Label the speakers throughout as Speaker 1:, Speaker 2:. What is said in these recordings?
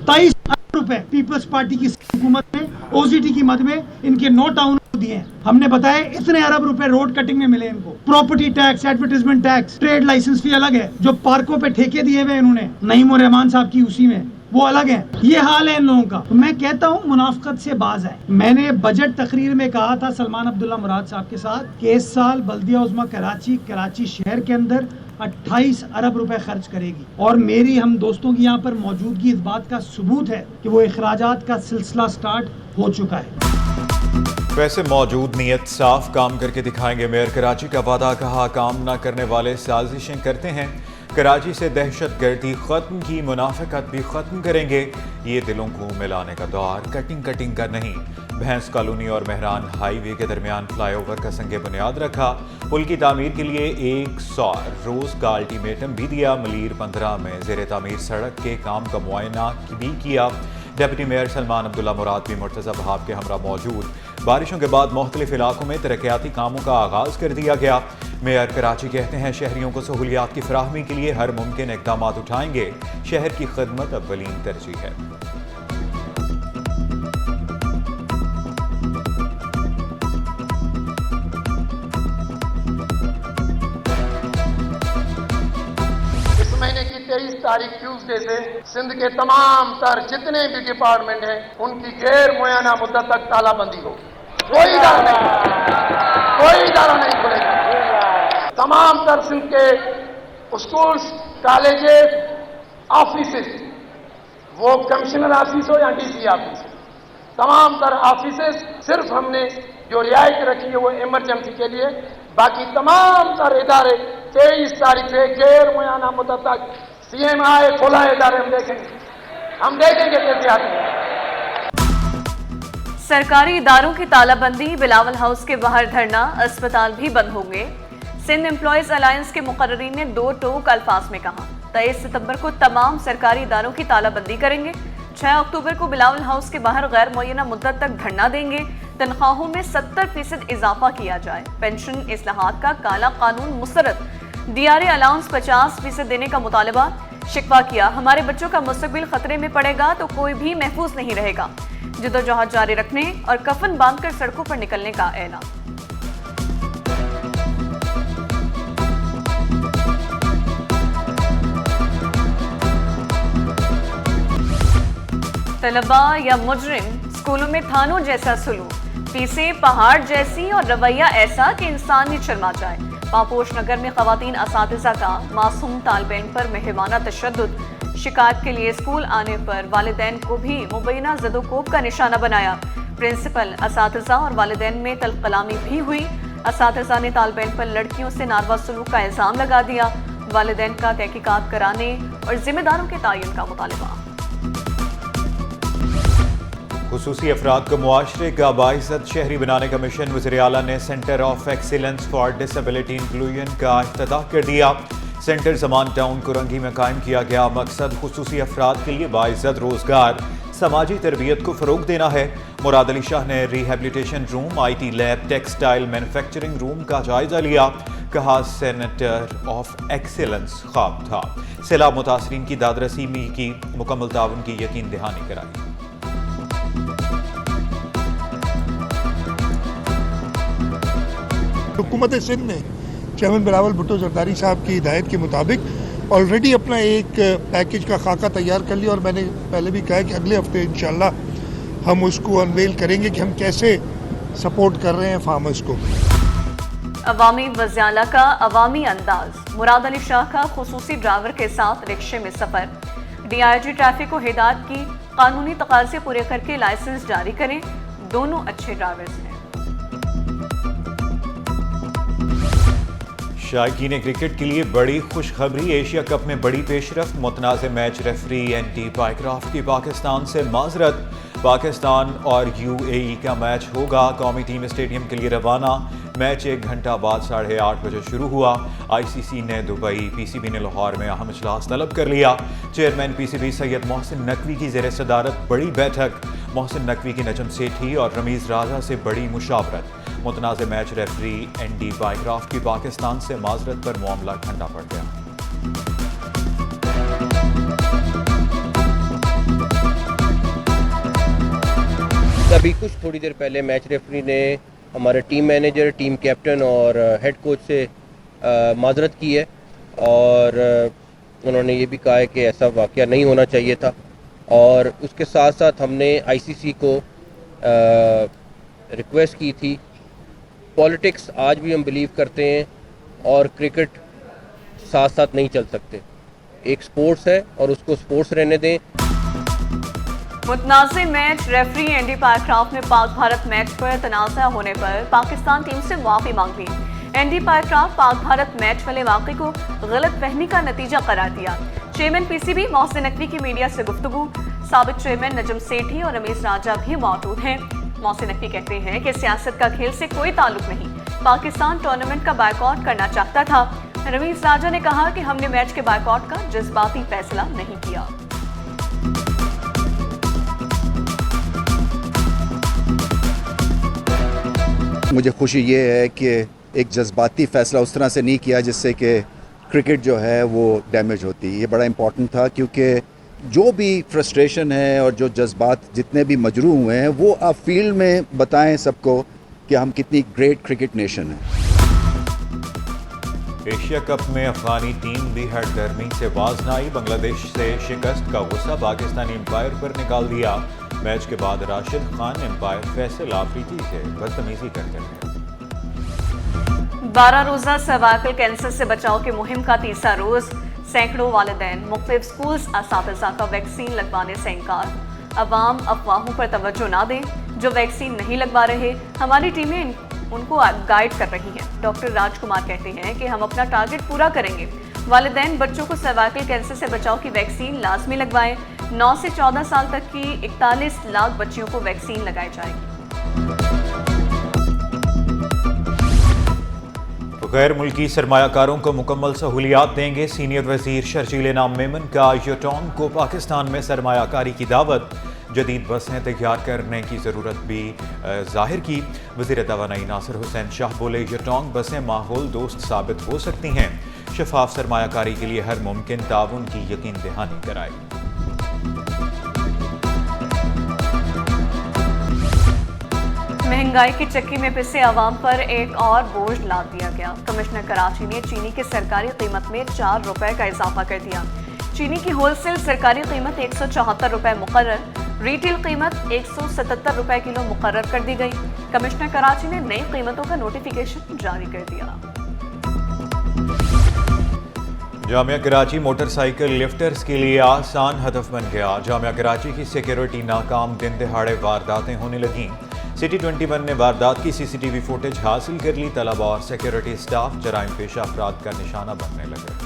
Speaker 1: 27 अरब रुपए peoples party की हुकूमत में ओसीटी की मद में इनके 9 टाउन को दिए हैं। हमने बताया इतने अरब रुपए रोड कटिंग में मिले इनको। Property tax, advertisement tax, trade licence fee अलग है। जो पार्कों पे ठेके दिए हुए इन्होंने नईम और रहमान साहब की उसी में, वो अलग है। ये हाल है इन लोगों का। तो मैं कहता हूँ मुनाफकत से बाज है। मैंने बजट तकरीर में कहा था सलमान अब्दुल्ला मुराद साहब के साथ कि इस साल बल्दिया उज़्मा कराची शहर के अंदर 28 अरब रुपए खर्च करेगी, और मेरी हम दोस्तों की यहाँ पर मौजूदगी इस बात का सबूत है कि वो इखराजात का सिलसिला स्टार्ट हो चुका है।
Speaker 2: वैसे मौजूद नीयत साफ काम करके दिखाएंगे। मेयर कराची का वादा कहा, काम न करने वाले साजिशें करते हैं। कराची से दहशत गर्दी खत्म की, मुनाफिकत भी खत्म करेंगे। ये दिलों को मिलाने का दौर कटिंग का नहीं। भैंस कॉलोनी और मेहरान हाईवे के दरमियान फ्लाईओवर का संगे बुनियाद रखा। पुल की तामीर के लिए 100 रोज का अल्टीमेटम भी दिया। मलीर 15 में ज़ेर तामीर सड़क के काम का मुआयना भी किया। डिप्टी मेयर सलमान अब्दुल्ला मुराद भी मुर्तज़ा बहाब के हमरा मौजूद। बारिशों के बाद मुख्तलिफ इलाकों में तरक्याती कामों का आगाज़ कर दिया गया। मेयर कराची कहते हैं शहरियों को सहूलियात की फराहमी के लिए हर मुमकिन इक़दाम उठाएंगे। शहर की खिदमत अव्वलीन तरजीह है।
Speaker 3: महीने की 23 तारीख ट्यूसडे से सिंध के तमाम तर जितने भी डिपार्टमेंट हैं उनकी गैर मुय्यना मुद्दत तक तालाबंदी हो। कोई इदारा नहीं खुलेगा। तमाम तर सिंध के स्कूल्स, कॉलेजेस, ऑफिसेस, वो कमिश्नर ऑफिस हो या डीसी ऑफिस, तमाम तर ऑफिसेस सिर्फ हमने जो रियायत रखी है वो इमरजेंसी के लिए। बाकी तमाम तर इदारे 23 तारीख से गैर मुयाना मुद्दत तक सीएम आए खोला इदारे हम देखेंगे कैसे आते हैं।
Speaker 4: सरकारी इदारों की तालाबंदी, बिलावल हाउस के बाहर धरना, अस्पताल भी बंद होंगे। सिंध एम्प्लॉयज अलायंस के मुकर्रीन ने 2 टोक अल्फाज में कहा 23 सितंबर को तमाम सरकारी इदारों की तालाबंदी करेंगे। 6 अक्टूबर को बिलावल हाउस के बाहर गैर मुय्यना मुद्दत तक धरना देंगे। तनख्वाहों में 70% इजाफा किया जाए। पेंशन इस्लाहात का काला कानून मुस्तरद। डीआरए अलाउंस 50% देने का मुतालबा। शिकवा किया, हमारे बच्चों का मुस्तकबिल खतरे में पड़ेगा तो कोई भी महफूज नहीं रहेगा। जद्दोजहद जारी रखने और कफन बांधकर सड़कों पर निकलने का ऐलान। तलबा या मुजरिम, स्कूलों में थानों जैसा सुलूक, फीसें पहाड़ जैसी और रवैया ऐसा कि इंसान ही शर्मा जाए। पापोश नगर में खवातीन असातिज़ा का मासूम तालिबैन पर मेहरबाना तशद्दुद। शिकायत के लिए स्कूल आने पर वालिदैन को भी मुबैना ज़दोकोब का निशाना बनाया। प्रिंसिपल, असातिज़ा और वालिदैन में तलकलामी भी हुई। असातिज़ा ने तालिबैन पर लड़कियों से नारवा सलूक का इल्ज़ाम लगा दिया। वालिदैन का तहकीकात कराने और जिम्मेदारों के तयन का मुतालबा।
Speaker 2: खुसूसी अफराद को मुआशरे का बाइज़्ज़त शहरी बनाने का मिशन। वज़ीर आला ने centre of excellence for disability inclusion का इफ्तिताह कर दिया। सेंटर ज़मान टाउन कुरंगी में कायम किया गया। मकसद खुसूसी अफराद के लिए बाइज़्ज़त रोज़गार, समाजी तरबियत को फ़रोग देना है। मुराद अली शाह ने rehabilitation room, IT lab, textile manufacturing room का जायजा लिया। कहा सेंटर ऑफ एक्सीलेंस ख्वाब था। सैलाब मुतासरीन की दादरसी की मुकम्मल ताउन की यकीन दहानी कराई।
Speaker 5: हुकूमत सिंध ने चेयरमैन बिलावल भुट्टो जरदारी साहब की हिदायत के मुताबिक ऑलरेडी अपना एक पैकेज का खाका तैयार कर लिया और मैंने पहले भी कहा कि अगले हफ्ते इंशाल्लाह हम उसको अनवेल करेंगे कि हम कैसे सपोर्ट कर रहे हैं फार्मर्स को।
Speaker 4: अवामी वज़ाला का अवामी अंदाज। मुराद अली शाह का खुसूसी ड्राइवर के साथ रिक्शे में सफ़र। DIG ट्रैफिक को हिदायत की, कानूनी तकाज़े पूरे करके लाइसेंस जारी करें। दोनों अच्छे ड्राइवर्स हैं।
Speaker 2: शायकीन क्रिकेट के लिए बड़ी खुशखबरी। एशिया कप में बड़ी पेशरफ्त। मुतनाज़ मैच रेफरी एंटी पाइक्राफ्ट की पाकिस्तान से माजरत। पाकिस्तान और UAE का मैच होगा। कौमी टीम स्टेडियम के लिए रवाना। मैच 1 घंटा बाद 8:30 बजे शुरू हुआ। ICC ने दुबई, PCB ने लाहौर में अहम इजलास तलब कर लिया। चेयरमैन PCB सैयद मोहसिन नकवी की ज़ेर सदारत बड़ी बैठक। मोहसिन नकवी की नजम सेठी और रमीज़ राजा से बड़ी मुशावरत। मुतनाज़ मैच रेफरी एंडी पाइक्राफ्ट की पाकिस्तान से माजरत पर मामला ठंडा पड़ गया।
Speaker 6: अभी कुछ थोड़ी देर पहले मैच रेफरी ने हमारे टीम मैनेजर, टीम कैप्टन और हेड कोच से माजरत की है और उन्होंने ये भी कहा है कि ऐसा वाक़या नहीं होना चाहिए था। और उसके साथ साथ हमने आईसीसी को रिक्वेस्ट की थी। पॉलिटिक्स आज भी हम बिलीव करते हैं और क्रिकेट साथ साथ नहीं चल सकते। एक स्पोर्ट्स है और उसको स्पोर्ट्स रहने दें।
Speaker 4: मुतनाज़े मैच रेफरी एंडी पायक्राफ्ट ने पाक भारत मैच पर तनाज़ा होने पर पाकिस्तान टीम से माफी मांग ली। एंडी पायक्राफ्ट पाक भारत मैच वाले वाक़े को गलत फहमी का नतीजा करार दिया। चेयरमैन पीसीबी मोहसिन नकवी की मीडिया से गुफ्तगू, साबिक चेयरमैन नजम सेठी और रमीज राजा भी मौजूद हैं। मोहसिन नकवी कहते हैं कि सियासत का खेल से कोई ताल्लुक नहीं, पाकिस्तान टूर्नामेंट का बायकॉट करना चाहता था। रमीज राजा ने कहा कि हमने मैच के बायकॉट का जज्बाती फैसला नहीं किया।
Speaker 7: मुझे खुशी ये है कि एक जज्बाती फ़ैसला उस तरह से नहीं किया जिससे कि क्रिकेट जो है वो डैमेज होती। ये बड़ा इम्पॉर्टेंट था क्योंकि जो भी फ्रस्ट्रेशन है और जो जज्बात जितने भी मजरू हुए हैं वो आप फील्ड में बताएं सबको कि हम कितनी ग्रेट क्रिकेट नेशन है।
Speaker 2: एशिया कप में अफगानी टीम भी हर गर्मी से बाज न आई। बांग्लादेश से शिकस्त का गुस्सा पाकिस्तानी एम्पायर पर निकाल दिया। मैच के बाद राशिद खान एम्पायर फैसल आफरीदी से बदतमीजी करते रहे।
Speaker 4: 12 रोजा सर्वाइकल कैंसर से बचाव की मुहिम का तीसरा रोज, सैकड़ों वालिदैन, मुख्तलिफ स्कूल्स असातिज़ा का वैक्सीन लगवाने से इनकार। अवाम अफवाहों पर तवज्जो ना दें, जो वैक्सीन नहीं लगवा रहे हमारी टीमें उनको गाइड कर रही हैं। डॉक्टर राजकुमार कहते हैं कि हम अपना टारगेट पूरा करेंगे। वालिदैन बच्चों को सर्वाइकल कैंसर से बचाव की वैक्सीन लाजमी लगवाएं। 9 से 14 साल तक की 41 लाख बच्चियों को वैक्सीन लगाई जाएगी।
Speaker 2: गैर मुल्की सरमायाकारों को मुकम्मल सहूलियात देंगे। सीनियर वजीर शर्जील नाम मेमन का यूटॉन को पाकिस्तान में सरमायाकारी की दावत। जदीद बसें तैयार करने की ज़रूरत भी जाहिर की। वज़ीर तवानाई नासिर हुसैन शाह बोले, यूटॉन बसें माहौल दोस्त साबित हो सकती हैं। शफाफ सरमायाकारी के लिए हर मुमकिन ताउन की यकीन दहानी कराई।
Speaker 4: महंगाई की चक्की में पिसे आवाम पर एक और बोझ लाद दिया गया। कमिश्नर कराची ने चीनी की सरकारी कीमत में 4 रुपए का इजाफा कर दिया। चीनी की होलसेल सरकारी कीमत 174 रुपए मुकर्रर, रिटेल कीमत 177 रुपए किलो मुकर्रर कर दी गई। कमिश्नर कराची ने नई कीमतों का नोटिफिकेशन जारी कर दिया।
Speaker 2: जामिया कराची मोटरसाइकिल लिफ्टर्स के लिए आसान हदफ बन गया। जामिया कराची की सिक्योरिटी नाकाम, दिन दहाड़े वारदातें होने लगीं। सिटी 21 ने वारदात की सीसीटीवी फुटेज हासिल कर ली। तलबा और सिक्योरिटी स्टाफ जराइम पेशा अफराद का निशाना बनने लगे।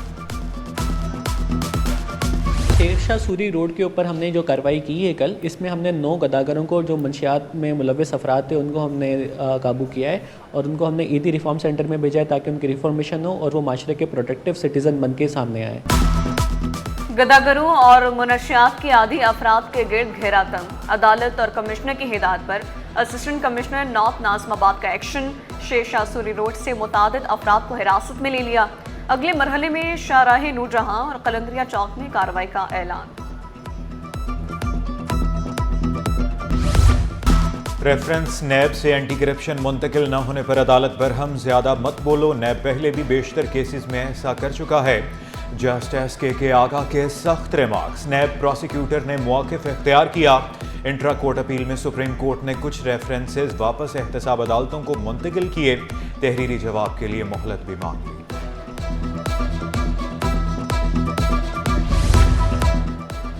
Speaker 8: शेरशाह सूरी रोड के ऊपर हमने जो कार्रवाई की है कल, इसमें हमने 9 गदागरों को जो मंशियात में मुलव्वस अफराद थे उनको हमने काबू किया है और उनको हमने ईदी रिफॉर्म सेंटर में भेजा है ताकि उनकी रिफॉर्मेशन हो और वो माशरे के प्रोटेक्टिव सिटीज़न बन के सामने आए।
Speaker 4: गदागरों और मुनशियात के आदी अफराद के गिर्द घेरा तंग। अदालत और कमिश्नर की हिदायत पर असिस्टेंट कमिश्नर नॉर्थ नाज़िमाबाद का एक्शन। शेरशाह सूरी रोड से मुतादिद अफराद को हिरासत में ले लिया। अगले मरहले में शाहराह नूरजहां और कलंदरिया चौक में कार्रवाई का ऐलान।
Speaker 2: रेफरेंस नैब से एंटी करप्शन मुंतकिल न होने पर अदालत बरहम, ज्यादा मत बोलो। नैब पहले भी बेशतर केसेस में ऐसा कर चुका है। जस्टिस के आगा के सख्त रिमार्क्स। नैब प्रोसिक्यूटर ने मौक़िफ़ इख्तियार किया। इंट्रा कोर्ट अपील में सुप्रीम कोर्ट ने कुछ रेफरेंसेस वापस एहतसाब अदालतों को मुंतकिल किए। तहरीरी जवाब के लिए मोहलत भी मांग ली।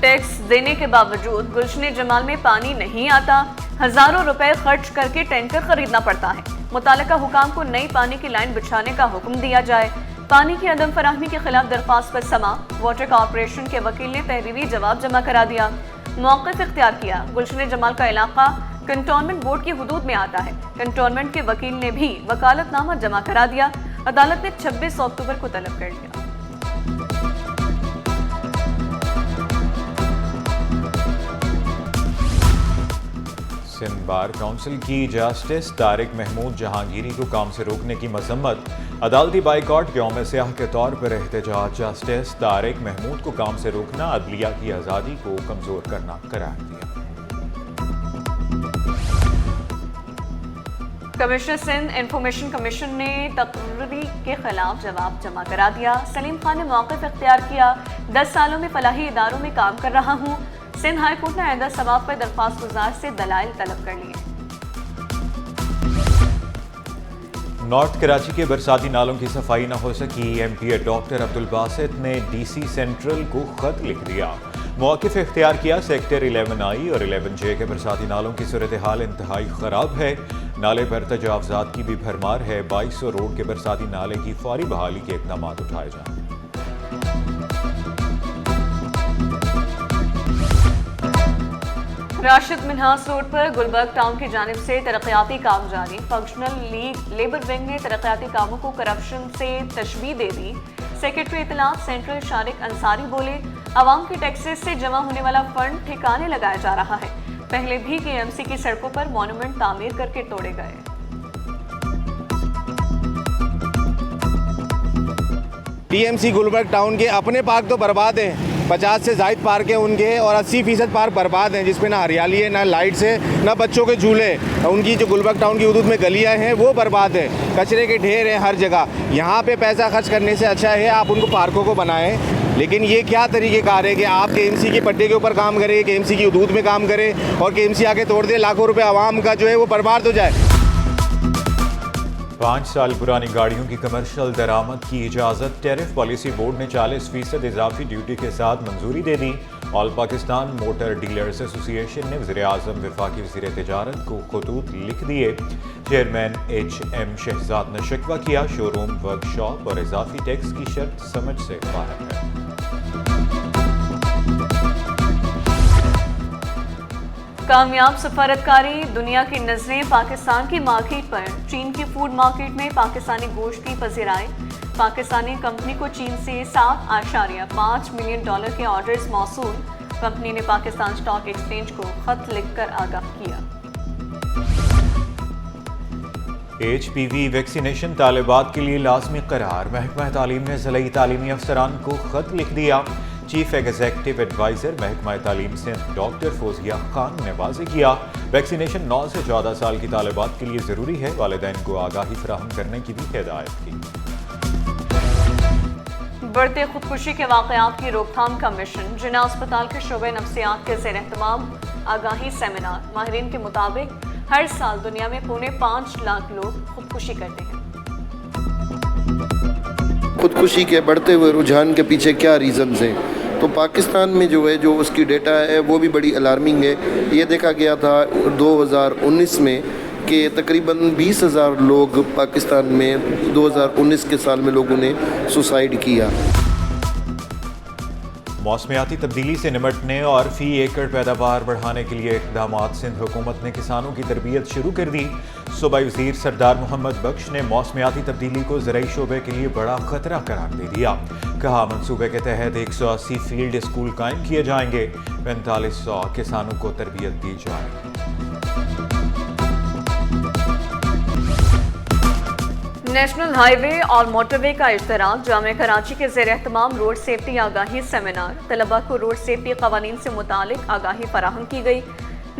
Speaker 4: टैक्स देने के बावजूद गुलशन जमाल में पानी नहीं आता। हजारों रुपए खर्च करके टैंकर खरीदना पड़ता है। मुतालिका हुकाम को नई पानी की लाइन बिछाने का हुक्म दिया जाए। पानी की अदम फराहमी के खिलाफ दरख्वास्त पर समा। वाटर कॉर्पोरेशन के वकील ने तहरीरी जवाब जमा करा दिया। मौक़िफ़ इख्तियार किया। गुलशन जमाल का इलाका कंटोनमेंट बोर्ड की हुदूद में आता है। कंटोनमेंट के वकील ने भी वकालतनामा जमा करा दिया। अदालत ने 26 अक्टूबर को तलब कर लिया।
Speaker 2: सिंध बार काउंसिल की जस्टिस तारिक महमूद जहांगीरी को काम से रोकने की मजम्मत। अदालती बाइकॉट यौम स्याह के तौर पर एहतजाज। जस्टिस तारिक महमूद को काम से रोकना अदलिया की आज़ादी को कमज़ोर करना करार दिया।
Speaker 4: कमिश्नर सिंध इंफॉर्मेशन कमीशन ने तकरीरी के खिलाफ जवाब जमा करा दिया। सलीम खान ने मौक़िफ़ इख्तियार किया। 10 सालों में फलाही इदारों में काम कर रहा हूँ। सिंध हाई कोर्ट ने आइंदा सवाब पर दरख्वास्त गुजार से दलाइल तलब कर लिए।
Speaker 2: नॉर्थ कराची के बरसाती नालों की सफाई न हो सकी। एमपी डॉक्टर अब्दुल बासित ने डीसी सेंट्रल को खत लिख दिया। मौक़िफ़ इख्तियार किया। सेक्टर 11I और 11J के बरसाती नालों की सूरत हाल इंतहाई ख़राब है। नाले पर तजावज़ात की भी भरमार है। 2200 रोड के बरसाती नाले की फौरी बहाली के इक़दाम उठाए जाएं।
Speaker 4: राशिद मिन्हास रोड पर गुलबर्ग टाउन की जानिब से तरक्याती काम जारी। फंक्शनल लीग लेबर विंग ने तरक्याती कामों को करप्शन से तशबीह दे दी। सेक्रेटरी इतलात सेंट्रल शारिक अंसारी बोले, आवाम के टैक्सेस से जमा होने वाला फंड ठिकाने लगाया जा रहा है। पहले भी KMC की सड़कों पर मॉन्यूमेंट तामीर करके तोड़े गए।
Speaker 9: TMC गुलबर्ग टाउन के अपने पार्क तो बर्बाद हैं, 50 से ज़ायद पार्क हैं उनके, और 80% पार्क बर्बाद हैं जिसमें ना हरियाली है, ना लाइट्स है, ना बच्चों के झूले। उनकी जो गुलबर्ग टाउन की हदूद में गलियां हैं वो बर्बाद है। कचरे के ढेर हैं हर जगह। यहाँ पे पैसा खर्च करने से अच्छा है आप उनको पार्कों को बनाएं। लेकिन ये क्या तरीक़ेकार है कि आप KMC के पट्टे के ऊपर काम करें, KMC की हदूद में काम करें और KMC आके तोड़ दे, लाखों रुपये आवाम का जो है वो बर्बाद हो जाए।
Speaker 2: 5 साल पुरानी गाड़ियों की कमर्शियल दरामद की इजाज़त। टैरिफ पॉलिसी बोर्ड ने 40% इजाफी ड्यूटी के साथ मंजूरी दे दी। All Pakistan motor dealers association ने वज़ीर-ए-आज़म वफाकी वज़ीर तिजारत को खतूत लिख दिए। चेयरमैन HM शहजाद ने शिकवा किया। शोरूम, वर्कशॉप और इजाफी टैक्स की शर्त समझ से बाहर है।
Speaker 4: कामयाब सफारतकारी। दुनिया की नजरें पाकिस्तान की मार्केट पर। चीन की फूड मार्केट में पाकिस्तानी गोश्त की पज़ीराई। पाकिस्तानी कंपनी को चीन से $7.5 मिलियन के ऑर्डर्स मौसूल। कंपनी ने पाकिस्तान स्टॉक एक्सचेंज को खत लिखकर आगाह किया।
Speaker 2: HPV वैक्सीनेशन तालिबात के लिए लाजमी करार। महकमा तालीम ने ज़िला तालीमी अफसरान को खत लिख दिया। चीफ एग्जीक्यूटिव एडवाइज़र महकमा तालीम सिंध डॉक्टर फौजिया खान ने वाज़ेह किया, वैक्सीनेशन 9 से 14 साल की तालिबात के लिए ज़रूरी है। वालिदैन को आगाही फराहम करने की भी हिदायत की।
Speaker 4: बढ़ते खुदकुशी के वाक़यात की रोकथाम का मिशन। जिना अस्पताल के शोबे नफ्सियात के ज़ेर एहतमाम आगाही सेमिनार। माहिरीन के मुताबिक हर साल दुनिया में 5.25 लाख लोग खुदकुशी करते हैं।
Speaker 10: खुदकुशी के बढ़ते हुए रुझान के पीछे क्या रीज़न्स हैं? तो पाकिस्तान में जो है जो उसकी डेटा है वो भी बड़ी अलार्मिंग है। ये देखा गया था 2019 में कि तकरीबन 20,000 लोग पाकिस्तान में 2019 के साल में लोगों ने सुसाइड किया।
Speaker 2: मौसमियाती तब्दीली से निमटने और फ़ी एकड़ पैदावार बढ़ाने के लिए इक़दामात। सिंध हुकूमत ने किसानों की तरबियत शुरू कर दी। सूबाई वज़ीर सरदार मोहम्मद बख्श ने मौसमियाती तब्दीली को ज़राई शोबे के लिए बड़ा ख़तरा करार दे दिया। कहा, मनसूबे के तहत 180 फील्ड स्कूल कायम किए जाएंगे। 4500 किसानों को तरबियत दी जाएगी।
Speaker 4: नेशनल हाईवे और मोटरवे का इश्तराक। जामे कराची के ज़ेर एहतमाम रोड सेफ्टी आगाही सेमिनार। तलबा को रोड सेफ्टी कवानीन से मुतालिक आगाही फराहम की गई।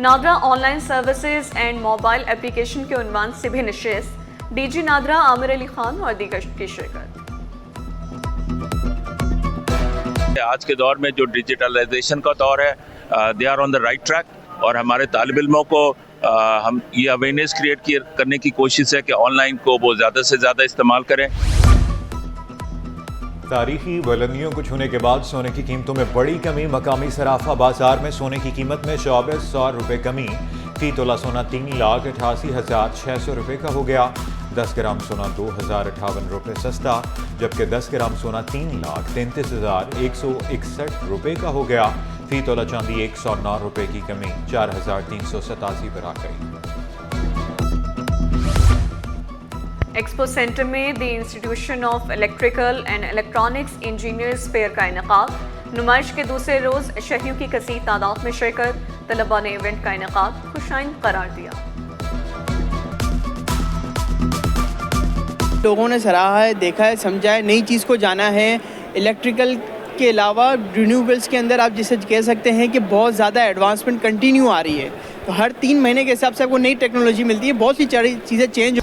Speaker 4: NADRA online services and mobile application के उन्वान से भी नशिस्त। DG नादरा आमिर अली खान और दीगर की शिरकत।
Speaker 11: आज के दौर में जो डिजिटलाइजेशन का दौर है, they are on the right track और हमारे तालिब इल्मों को हम ये अवेयरनेस क्रिएट करने की कोशिश है कि ऑनलाइन को वो ज़्यादा से ज़्यादा इस्तेमाल करें।
Speaker 2: तारीखी बुलंदियों को छूने के बाद सोने की कीमतों में बड़ी कमी। मकामी सराफा बाजार में सोने की कीमत में 2400 रुपये कमी। फी तोला सोना 3,88,600 रुपये का हो गया। 10 ग्राम सोना 2,058 रुपये सस्ता, जबकि 10 ग्राम सोना 3,33,161 रुपये का हो गया। फी तोला चांदी 109 रुपये की कमी 4,387 पर आ गई।
Speaker 4: एक्सपो सेंटर में the institution of electrical and electronics engineers fair का इनेकाद। नुमाइश के दूसरे रोज शहरियों की कसीर तादाद में शिरकत। तलबा ने इवेंट का इनेकाद खुशाइन करार दिया।
Speaker 12: लोगों ने सराहा है, देखा है, समझा है, नई चीज़ को जाना है। इलेक्ट्रिकल इसके अलावा रिन्यूएबल्स के अंदर आप जिसे कह सकते हैं कि बहुत ज़्यादा एडवांसमेंट कंटिन्यू आ रही है। तो हर 3 महीने के हिसाब से आपको नई टेक्नोलॉजी मिलती है, बहुत सी चीज़ें चेंज